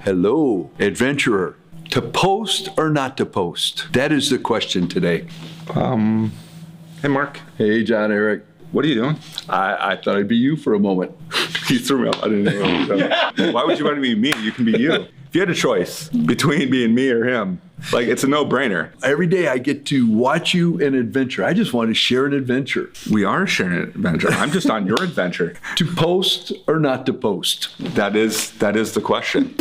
Hello, adventurer. To post or not to post? That is the question today. Hey, Mark. Hey, John Eric. What are you doing? I thought I'd be you for a moment. You threw me off. I didn't know. Why would you want to be me? You can be you. If you had a choice between being me or him, like, it's a no-brainer. Every day I get to watch you in adventure. I just want to share an adventure. We are sharing an adventure. I'm just on your adventure. To post or not to post? That is the question.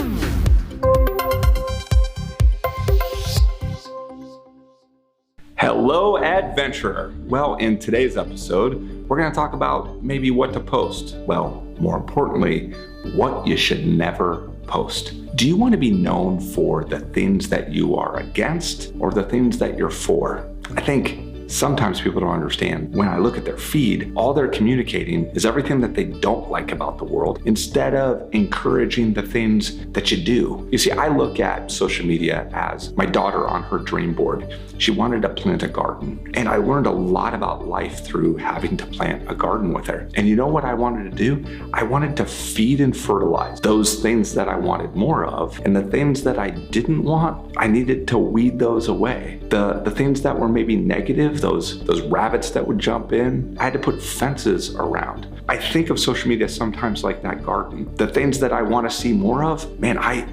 Hello, adventurer. Well, in today's episode, we're going to talk about maybe what to post. Well, more importantly, what you should never post. Do you want to be known for the things that you are against or the things that you're for? I think sometimes people don't understand. When I look at their feed, all they're communicating is everything that they don't like about the world instead of encouraging the things that you do. You see, I look at social media as my daughter on her dream board. She wanted to plant a garden, and I learned a lot about life through having to plant a garden with her. And you know what I wanted to do? I wanted to feed and fertilize those things that I wanted more of, and the things that I didn't want, I needed to weed those away. The things that were maybe negative, those rabbits that would jump in, I had to put fences around. I think of social media sometimes like that garden. The things that I want to see more of, man, I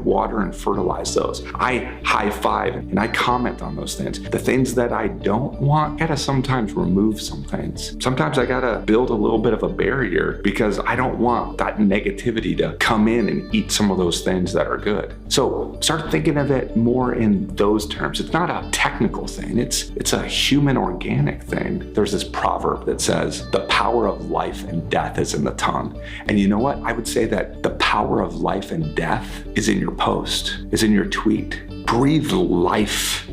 water and fertilize those. I high five and I comment on those things. The things that I don't want, I gotta sometimes remove some things. Sometimes I gotta build a little bit of a barrier because I don't want that negativity to come in and eat some of those things that are good. So start thinking of it more in those terms. It's not a technical thing, it's a human organic thing. There's this proverb that says, the power of life and death is in the tongue. And you know what? I would say that the power of life and death is in your post, is in your tweet. Breathe life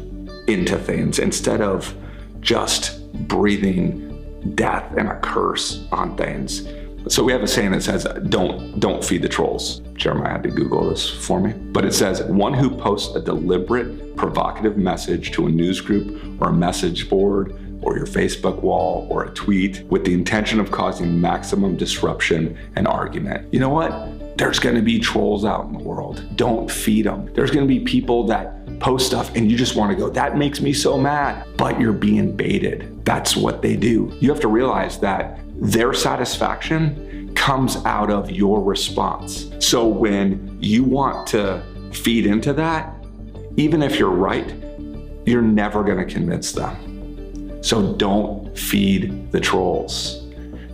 into things instead of just breathing death and a curse on things. So we have a saying that says, don't feed the trolls. Jeremiah had to Google this for me. But it says, one who posts a deliberate, provocative message to a news group or a message board or your Facebook wall or a tweet with the intention of causing maximum disruption and argument. You know what? There's gonna be trolls out in the world. Don't feed them. There's gonna be people that post stuff and you just wanna go, that makes me so mad, but you're being baited. That's what they do. You have to realize that their satisfaction comes out of your response. So when you want to feed into that, even if you're right, you're never gonna convince them. So don't feed the trolls.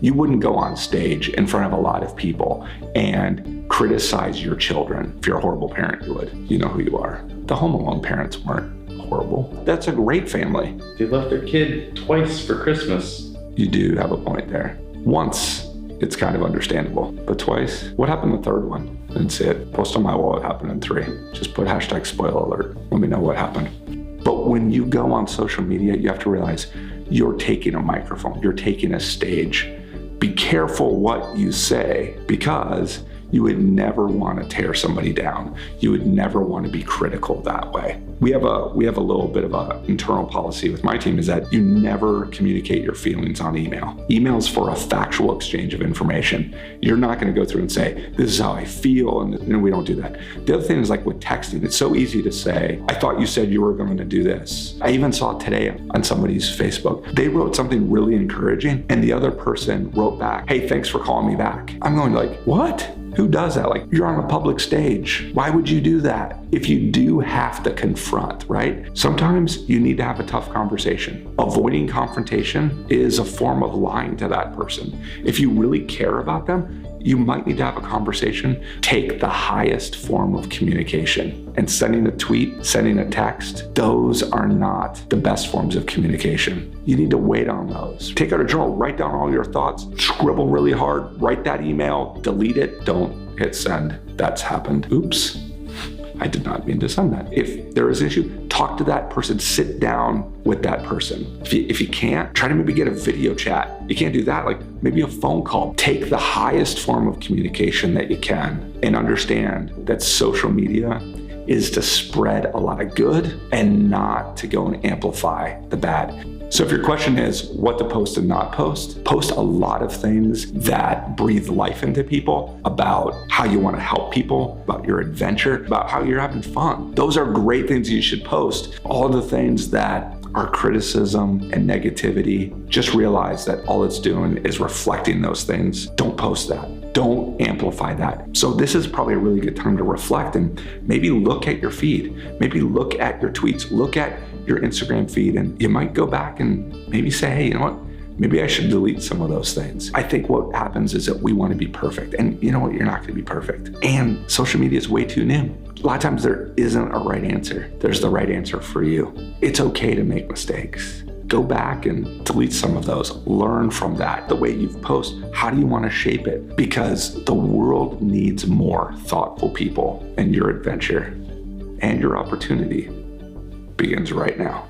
You wouldn't go on stage in front of a lot of people and criticize your children. If you're a horrible parent, you would. You know who you are. The Home Alone parents weren't horrible. That's a great family. They left their kid twice for Christmas. You do have a point there. Once, it's kind of understandable, but twice? What happened the third one? Didn't see it. Post on my wall, it happened in 3. Just put hashtag spoiler alert. Let me know what happened. But when you go on social media, you have to realize you're taking a microphone, you're taking a stage. Be careful what you say because you would never want to tear somebody down. You would never want to be critical that way. We have a little bit of an internal policy with my team is that you never communicate your feelings on email. Email's for a factual exchange of information. You're not going to go through and say, this is how I feel, and we don't do that. The other thing is like with texting, it's so easy to say, I thought you said you were going to do this. I even saw today on somebody's Facebook, they wrote something really encouraging and the other person wrote back, hey, thanks for calling me back. I'm going like, what? Who does that? Like, you're on a public stage. Why would you do that? If you do have to confront, right? Sometimes you need to have a tough conversation. Avoiding confrontation is a form of lying to that person. If you really care about them, you might need to have a conversation. Take the highest form of communication. And sending a tweet, sending a text, those are not the best forms of communication. You need to wait on those. Take out a journal, write down all your thoughts, scribble really hard, write that email, delete it, don't hit send. That's happened. Oops. I did not mean to send that. If there is an issue, talk to that person, sit down with that person. If you can't, try to maybe get a video chat. You can't do that, like maybe a phone call. Take the highest form of communication that you can and understand that social media is to spread a lot of good and not to go and amplify the bad. So if your question is what to post and not post, post a lot of things that breathe life into people about how you want to help people, about your adventure, about how you're having fun. Those are great things you should post. All the things that are criticism and negativity, just realize that all it's doing is reflecting those things. Don't post that. Don't amplify that. So this is probably a really good time to reflect and maybe look at your feed. Maybe look at your tweets. Look at your Instagram feed, and you might go back and maybe say, hey, you know what? Maybe I should delete some of those things. I think what happens is that we want to be perfect. And you know what? You're not going to be perfect. And social media is way too new. A lot of times there isn't a right answer. There's the right answer for you. It's okay to make mistakes. Go back and delete some of those. Learn from that. The way you've posted, how do you want to shape it? Because the world needs more thoughtful people, and your adventure and your opportunity begins right now.